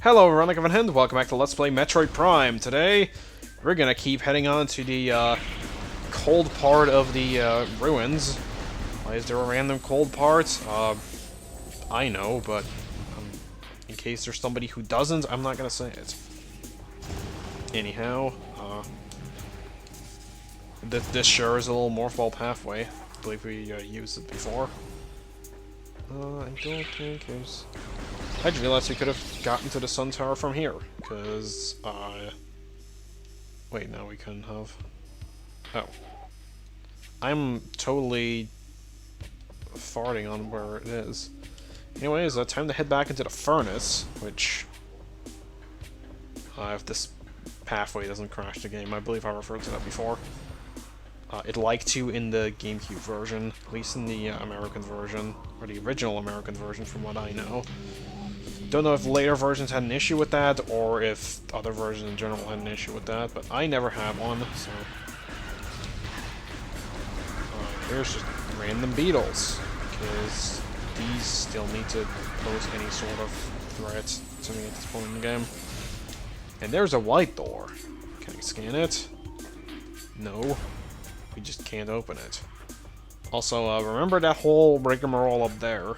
Hello everyone, like and welcome back to Let's Play Metroid Prime. Today, we're gonna keep heading on to the cold part of the ruins. Why is there a random cold part? I know, but in case there's somebody who doesn't, I'm not gonna say it. Anyhow, this sure is a little morphball pathway. I believe we used it before. I don't think it's... I just realized we could have gotten to the Sun Tower from here, because, wait, no, we couldn't have. Oh. I'm totally farting on where it is. Anyways, time to head back into the furnace, which... if this pathway doesn't crash the game, I believe I referred to that before. It liked to in the GameCube version, at least in the American version, or the original American version from what I know. Don't know if later versions had an issue with that, or if other versions in general had an issue with that, but I never had one, so... here's just random beetles, because these still need to pose any sort of threat to me at this point in the game. And there's a white door. Can I scan it? No. We just can't open it. Also, remember that whole rigmarole up there.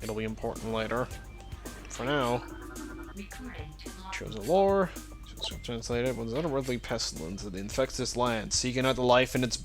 It'll be important later. For now, Chozo lore. Translated, was otherworldly pestilence that infects this land, seeking out the life in its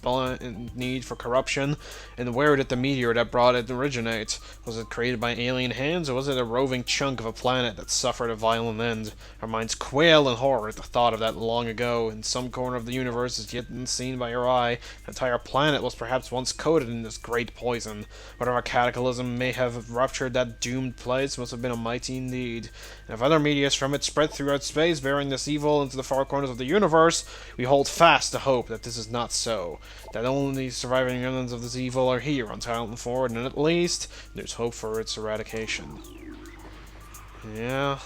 need for corruption, and where did the meteor that brought it originate? Was it created by alien hands, or was it a roving chunk of a planet that suffered a violent end? Our minds quail in horror at the thought of that long ago. In some corner of the universe, as yet unseen by your eye, an entire planet was perhaps once coated in this great poison. Whatever cataclysm may have ruptured that doomed place must have been a mighty indeed. And if other meteors from it spread throughout space, bearing this evil into the far corners of the universe, we hold fast to hope that this is not so. That only surviving remnants of this evil are here on Silent Ford, and at least there's hope for its eradication. Yeah.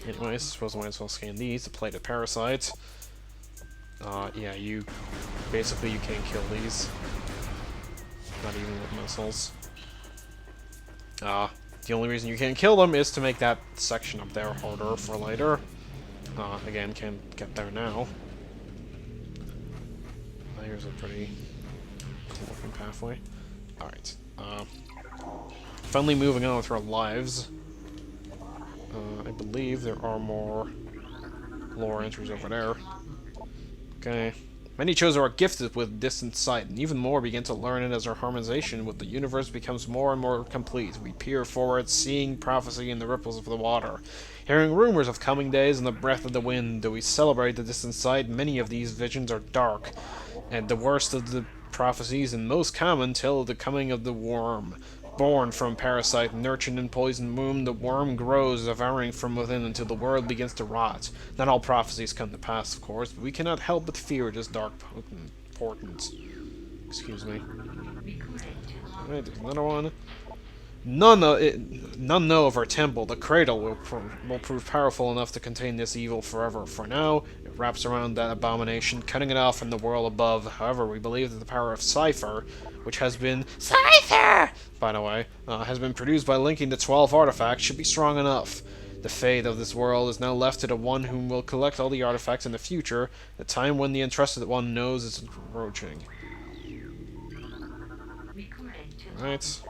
Anyways, I suppose I might as well scan these to play the parasites. Yeah, you can't kill these. Not even with missiles. The only reason you can't kill them is to make that section up there harder for later. Again, can't get there now. Here's a pretty cool looking pathway. Alright. Finally moving on with our lives. I believe there are more lore entries over there. Okay. Many Chozo are gifted with distant sight, and even more begin to learn it as our harmonization with the universe becomes more and more complete. We peer forward, seeing prophecy in the ripples of the water, hearing rumors of coming days in the breath of the wind. Though we celebrate the distant sight, many of these visions are dark, and the worst of the prophecies and most common tell of the coming of the worm. Born from parasite, nurtured in poisoned womb, the worm grows, devouring from within until the world begins to rot. Not all prophecies come to pass, of course, but we cannot help but fear this dark portent. Excuse me. Alright, there's another one. None know of our temple. The cradle will prove powerful enough to contain this evil forever. For now, it wraps around that abomination, cutting it off from the world above. However, we believe that the power of Cypher, which has been... Cypher! By the way, has been produced by linking the 12 artifacts, should be strong enough. The fate of this world is now left to the one whom will collect all the artifacts in the future, the time when the entrusted one knows it's approaching. Right.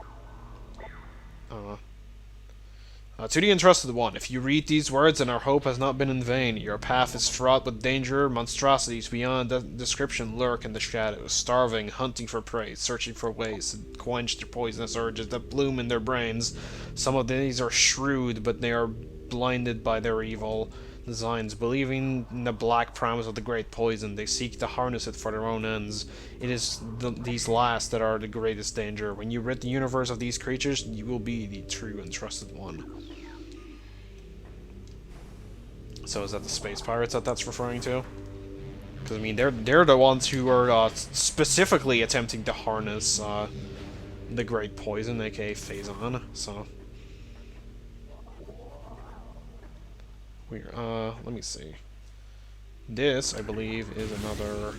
To the entrusted one, if you read these words, and our hope has not been in vain. Your path is fraught with danger. Monstrosities beyond description lurk in the shadows, starving, hunting for prey, searching for ways to quench the poisonous urges that bloom in their brains. Some of these are shrewd, but they are blinded by their evil designs. Believing in the black promise of the great poison, they seek to harness it for their own ends. It is these last that are the greatest danger. When you rid the universe of these creatures, you will be the true and trusted one. So is that the space pirates that's referring to? Because I mean, they're the ones who are specifically attempting to harness the great poison, aka Phazon. So weird. Let me see. This, I believe, is another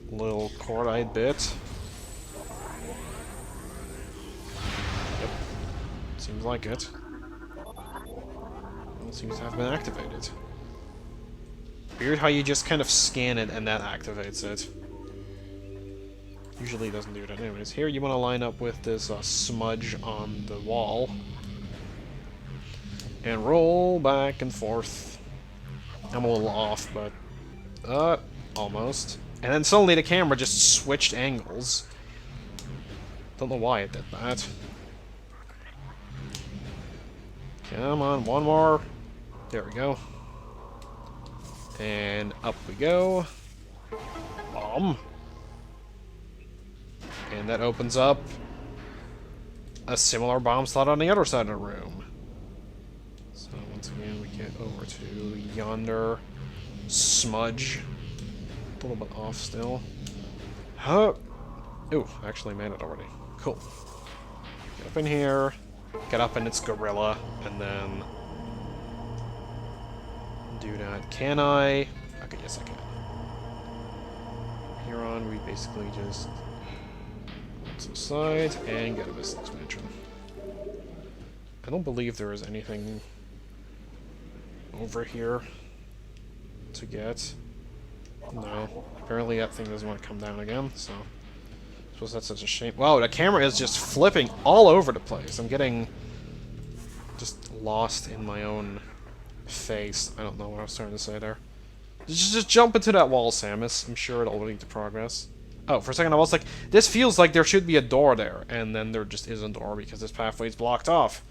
little cordite bit. Yep. Seems like it. seems to have been activated. Weird how you just kind of scan it and that activates it. Usually doesn't do that. Anyways, here you want to line up with this smudge on the wall. And roll back and forth. I'm a little off, but... almost. And then suddenly the camera just switched angles. Don't know why it did that. Come on, one more. There we go. And up we go. Bomb. And that opens up a similar bomb slot on the other side of the room. So once again, we get over to yonder smudge. A little bit off still. Huh. Ooh, actually made it already. Cool. Get up in here. Get up in its gorilla, and then do that. Can I? Okay, yes I can. Here on, we basically just to the side and get a missile expansion. I don't believe there is anything over here to get. No. Apparently that thing doesn't want to come down again, so... I suppose that's such a shame. Wow, the camera is just flipping all over the place. I'm getting just lost in my own face. I don't know what I was trying to say there. Just jump into that wall, Samus. I'm sure it'll lead to progress. Oh, for a second I was like, this feels like there should be a door there. And then there just isn't a door because this pathway is blocked off.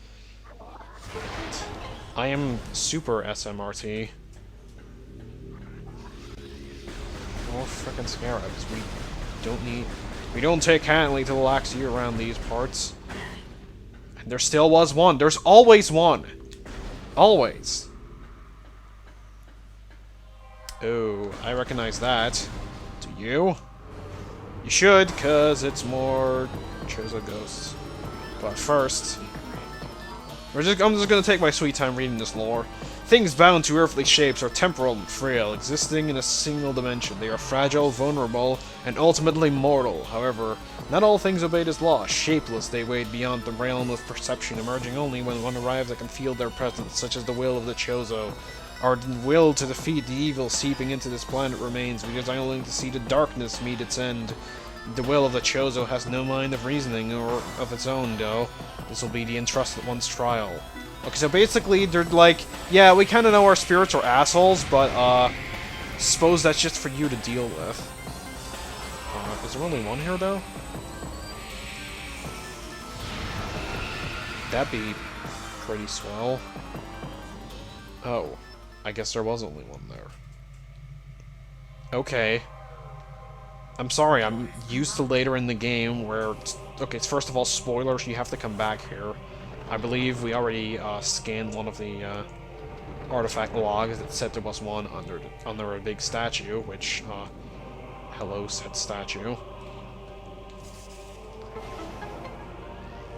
I am super SMRT. More frickin' scarabs. We don't take kindly to the laxity around these parts. And there still was one. There's always one. Always. Oh, I recognize that. Do you? You should, cause it's more Chozo ghosts. But first, I'm just gonna take my sweet time reading this lore. Things bound to earthly shapes are temporal and frail, existing in a single dimension. They are fragile, vulnerable, and ultimately mortal. However, not all things obey this law. Shapeless, they wade beyond the realm of perception, emerging only when one arrives that can feel their presence, such as the will of the Chozo. Our will to defeat the evil seeping into this planet remains. We desire only to see the darkness meet its end. The will of the Chozo has no mind of reasoning or of its own, though. This will be the entrusted one's trial. Okay, so basically, they're like, yeah, we kind of know our spirits are assholes, but, suppose that's just for you to deal with. Is there only one here, though? That'd be pretty swell. Oh, I guess there was only one there. Okay. I'm sorry, I'm used to later in the game where... Okay, it's first of all, spoilers, you have to come back here. I believe we already scanned one of the artifact logs that said there was one under a big statue, which, hello, said statue.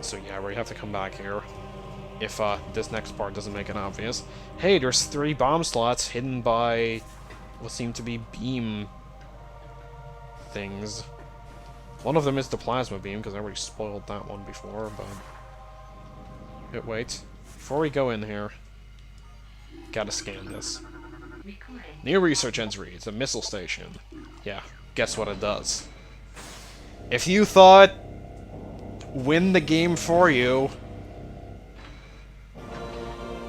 So yeah, we have to come back here, if this next part doesn't make it obvious. Hey, there's 3 bomb slots hidden by what seem to be beam things. One of them is the plasma beam, because I already spoiled that one before, but... Wait. Before we go in here, gotta scan this. New research entry. It's a missile station. Yeah, guess what it does. If you thought win the game for you,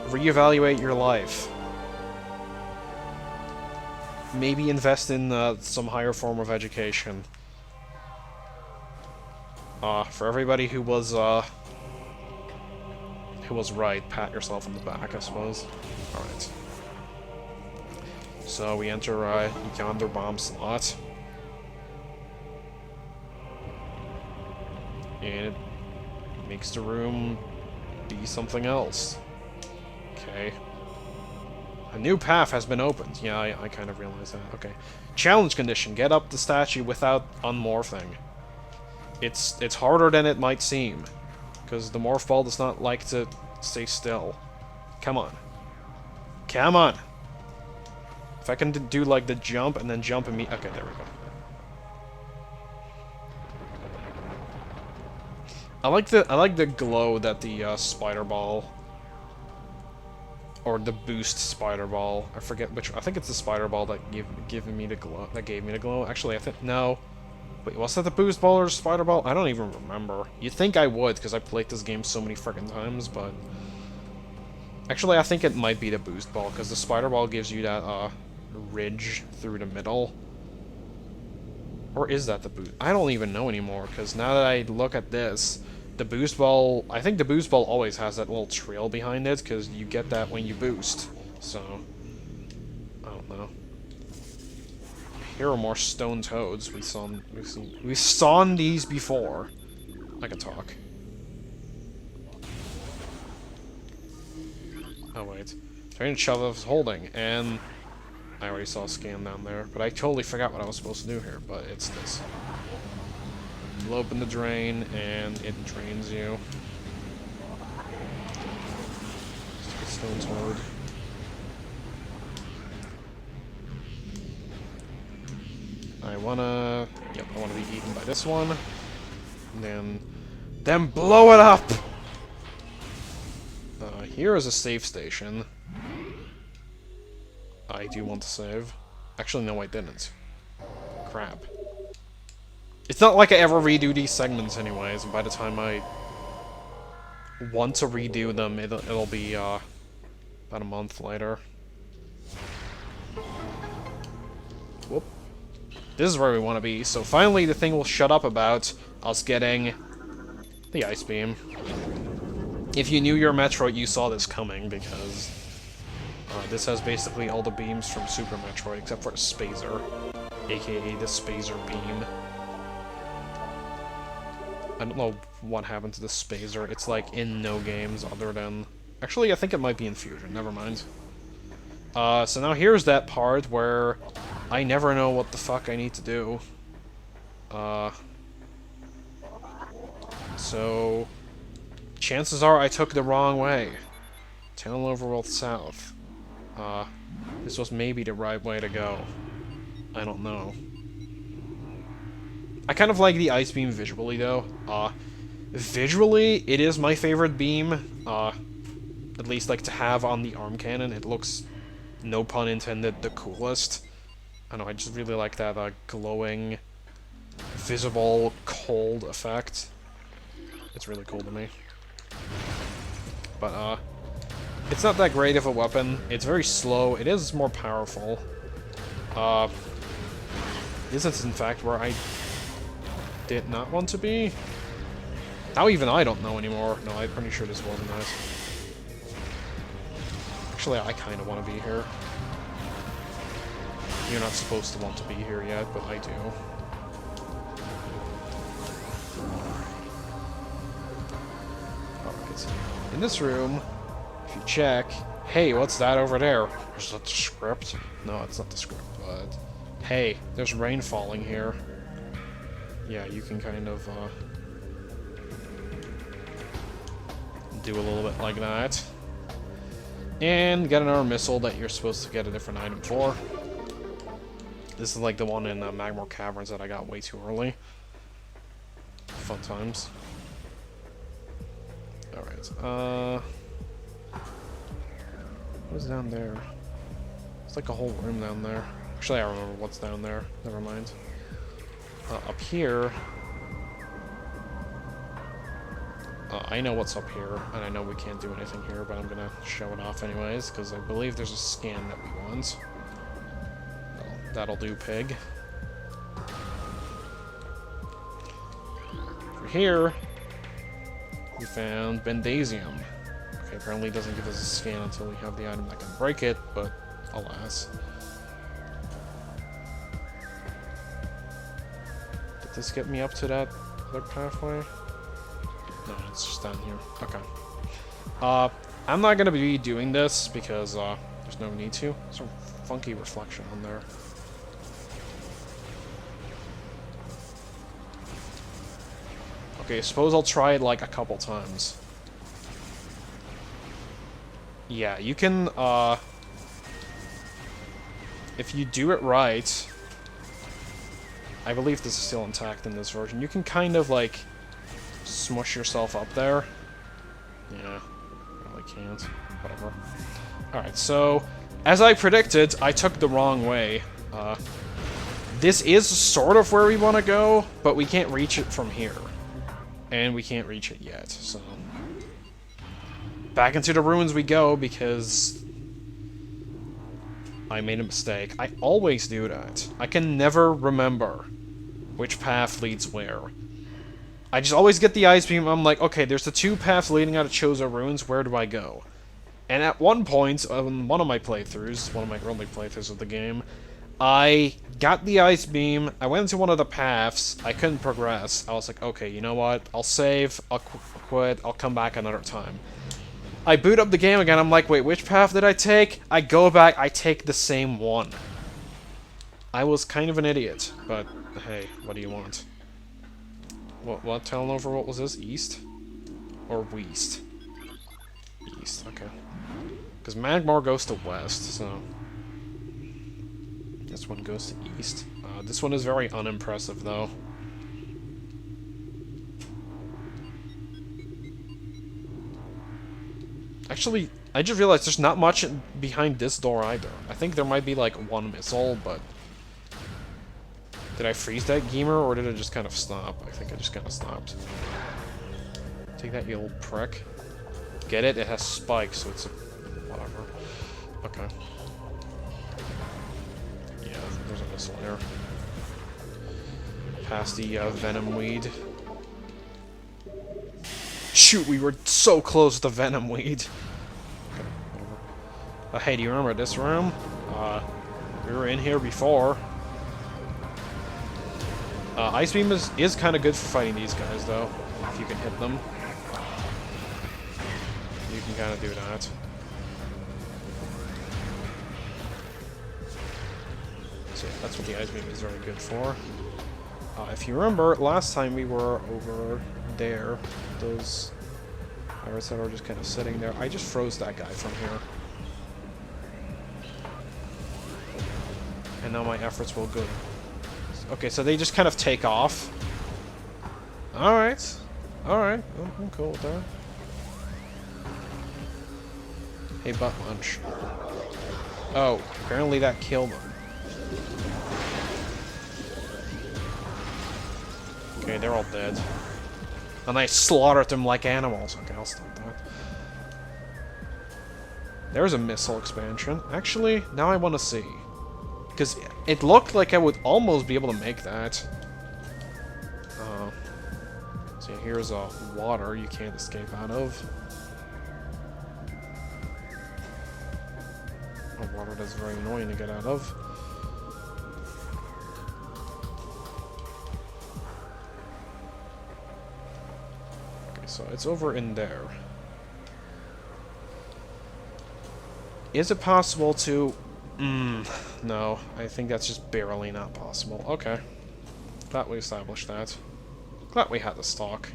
reevaluate your life. Maybe invest in some higher form of education. For everybody who was right, pat yourself on the back, I suppose. Alright. So we enter yonder bomb slot. And it makes the room be something else. Okay. A new path has been opened. Yeah, I kind of realized that. Okay. Challenge condition. Get up the statue without unmorphing. It's harder than it might seem. Because the morph ball does not like to stay still. Come on. Come on! If I can do, like, the jump and then jump okay, there we go. I like the glow that the spider ball Or the boost spider ball. I forget which. I think it's the spider ball that gave me the glow. That gave me the glow. Actually, I think no. Wait, was that the boost ball or the spider ball? I don't even remember. You'd think I would because I played this game so many freaking times, but actually, I think it might be the boost ball because the spider ball gives you that ridge through the middle. Or is that the boost? I don't even know anymore because now that I look at this. The boost ball, I think the boost ball always has that little trail behind it, because you get that when you boost. So, I don't know. Here are more stone toads. We've saw these before. I can talk. Oh wait, trying to shove off holding, and I already saw a scan down there, but I totally forgot what I was supposed to do here. But it's this. You open the drain, and it drains you. Stone toad. I wanna be eaten by this one. And then blow it up! Here is a save station. I do want to save. Actually, no, I didn't. Crap. It's not like I ever redo these segments anyways, and by the time I want to redo them, it'll be, about a month later. Whoop. This is where we want to be, so finally the thing will shut up about us getting the ice beam. If you knew your Metroid, you saw this coming, because this has basically all the beams from Super Metroid, except for the Spazer, aka the Spazer beam. I don't know what happened to the Spazer. It's like in no games other than... Actually, I think it might be in Fusion. Never mind. So now here's that part where I never know what the fuck I need to do. So chances are I took the wrong way. Town Overworld South. This was maybe the right way to go. I don't know. I kind of like the ice beam visually, though. Visually, it is my favorite beam. At least, like, to have on the arm cannon. It looks, no pun intended, the coolest. I don't know, I just really like that, glowing, visible, cold effect. It's really cool to me. But, it's not that great of a weapon. It's very slow. It is more powerful. This is, in fact, where I did not want to be. Now even I don't know anymore. No, I'm pretty sure this wasn't it. Actually, I kind of want to be here. You're not supposed to want to be here yet, but I do. Alright. In this room, if you check... Hey, what's that over there? Is that the script? No, it's not the script, but... Hey, there's rain falling here. Yeah, you can kind of, do a little bit like that. And get another missile that you're supposed to get a different item for. This is like the one in Magmore Caverns that I got way too early. Fun times. Alright, what's down there? It's like a whole room down there. Actually, I remember what's down there. Never mind. Up here... I know what's up here, and I know we can't do anything here, but I'm gonna show it off anyways, because I believe there's a scan that we want. Well, that'll do, pig. For here, we found Bendasium. Okay, apparently it doesn't give us a scan until we have the item that can break it, but alas. Did this get me up to that other pathway? No, it's just down here. Okay. I'm not gonna be doing this because there's no need to. Some funky reflection on there. Okay, suppose I'll try it like a couple times. Yeah, you can, if you do it right, I believe this is still intact in this version, you can kind of, like, smush yourself up there. Yeah, really can't. Whatever. Alright, so, as I predicted, I took the wrong way. This is sort of where we want to go, but we can't reach it from here. And we can't reach it yet, so... Back into the ruins we go, because... I made a mistake. I always do that. I can never remember which path leads where. I just always get the ice beam, I'm like, okay, there's the 2 paths leading out of Chozo Ruins, where do I go? And at one point, on one of my playthroughs, one of my early playthroughs of the game, I got the ice beam, I went into one of the paths, I couldn't progress. I was like, okay, you know what, I'll save, I'll quit, I'll come back another time. I boot up the game again, I'm like, wait, which path did I take? I go back, I take the same one. I was kind of an idiot, but hey, what do you want? What town over, what was this? East? Or west? East, okay. Because Magmar goes to west, so... This one goes to east. This one is very unimpressive, though. Actually, I just realized there's not much behind this door either. I think there might be, like, 1 missile, but... Did I freeze that Gamer, or did it just kind of stop? I think I just kind of stopped. Take that, you old prick. Get it? It has spikes, so it's a... whatever. Okay. Yeah, there's a missile there. Past the Venom Weed. Shoot, we were so close to the Venom Weed. Okay, whatever. Hey, do you remember this room? We were in here before. Ice Beam is kind of good for fighting these guys, though. If you can hit them. You can kind of do that. So yeah, that's what the Ice Beam is very good for. If you remember, last time we were over there, those pirates that were just kind of sitting there, I just froze that guy from here. And now my efforts will go. Okay, so they just kind of take off. Alright. Alright. Oh, I'm cool with that. Hey, butt munch. Oh, apparently that killed him. Okay, they're all dead. And I slaughtered them like animals. Okay, I'll stop that. There's a missile expansion. Actually, now I want to see. Because it looked like I would almost be able to make that. So here's a water you can't escape out of. A water that's very annoying to get out of. Okay, so it's over in there. Is it possible to... no, I think that's just barely not possible. Okay. Glad we established that. Glad we had this talk.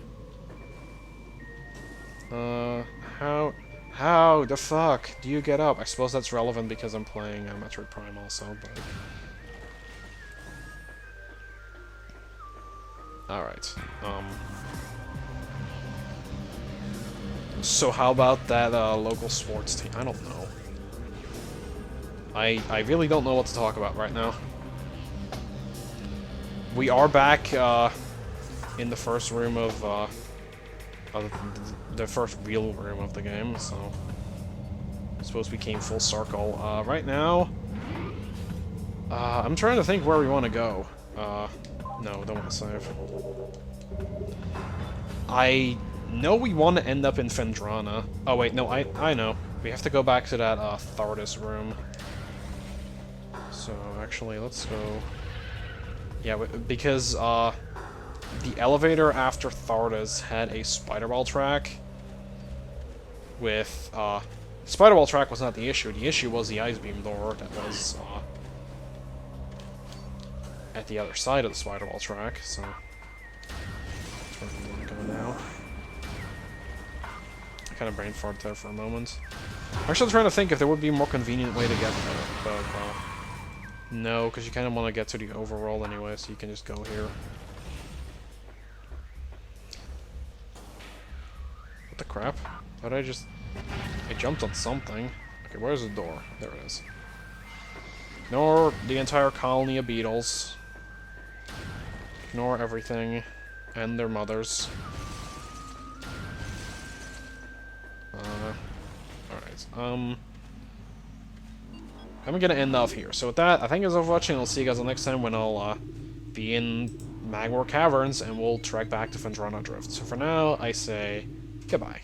How the fuck do you get up? I suppose that's relevant because I'm playing Metroid Prime also, but... Alright, so how about that, local sports team? I don't know. I really don't know what to talk about right now. We are back, in the first room of the first real room of the game, so... I suppose we came full circle. Right now... I'm trying to think where we want to go. No, don't want to save. I know we want to end up in Phendrana. Oh wait, no, I know. We have to go back to that, Thardis room. So, actually, let's go... Yeah, because, the elevator after Thardis had a spider-ball track with, spider-ball track was not the issue. The issue was the ice beam door that was, at the other side of the spider-ball track, so... That's where we want to go now. I kind of brain farted there for a moment. I'm actually trying to think if there would be a more convenient way to get there, but, no, because you kind of want to get to the overworld anyway, so you can just go here. What the crap? Thought I jumped on something. Okay, Okay, where's the door? There it is. Ignore the entire colony of beetles. Ignore everything. And their mothers. Alright, I'm gonna end off here. So with that, I thank you guys for watching. I'll see you guys next time when I'll, be in Magmore Caverns, and we'll trek back to Fendrana Drift. So for now, I say goodbye.